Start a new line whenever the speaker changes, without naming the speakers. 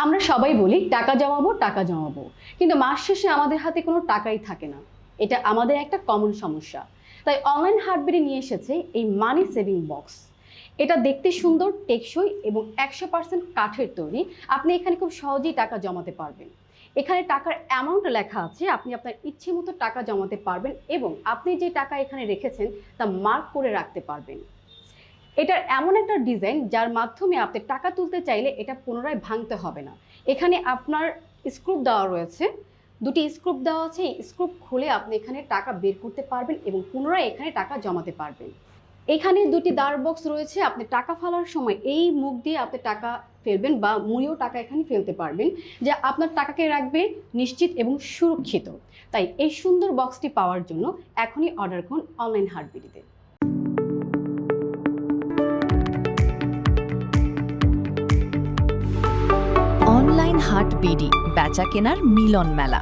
আমরা সবাই বলি টাকা জমাবো টাকা জমাবো, কিন্তু মাস শেষে আমাদের হাতে কোনো টাকাই থাকে না। এটা আমাদের একটা কমন সমস্যা। তাই অনলাইন হার্টবিডি নিয়ে এসেছে এই মানি সেভিং বক্স। এটা দেখতে সুন্দর, টেকসই এবং 100% কাঠের তৈরি। আপনি এখানে খুব সহজেই টাকা জমাতে পারবেন। এখানে টাকার অ্যামাউন্ট লেখা আছে, আপনি আপনার ইচ্ছে মতো টাকা জমাতে পারবেন এবং আপনি যে টাকা এখানে রেখেছেন তা মার্ক করে রাখতে পারবেন। এটার এমন একটা ডিজাইন যার মাধ্যমে আপনি টাকা তুলতে চাইলে এটা পুনরায় ভাঙতে হবে না। এখানে আপনার স্ক্রুপ দেওয়া রয়েছে, দুটি স্ক্রুপ দেওয়া আছে। এই স্ক্রুপ খুলে আপনি এখানে টাকা বের করতে পারবেন এবং পুনরায় এখানে টাকা জমাতে পারবেন। এখানে দুটি দাঁড় বক্স রয়েছে, আপনি টাকা ফেলার সময় এই মুখ দিয়ে আপনি টাকা ফেলবেন বা মুড়িও টাকা এখানে ফেলতে পারবেন, যা আপনার টাকাকে রাখবে নিশ্চিত এবং সুরক্ষিত। তাই এই সুন্দর বক্সটি পাওয়ার জন্য এখনই অর্ডার করুন অনলাইন হার্টবিডিতে।
অনলাইন হাট বিডি বেচা কেনার মিলন মেলা।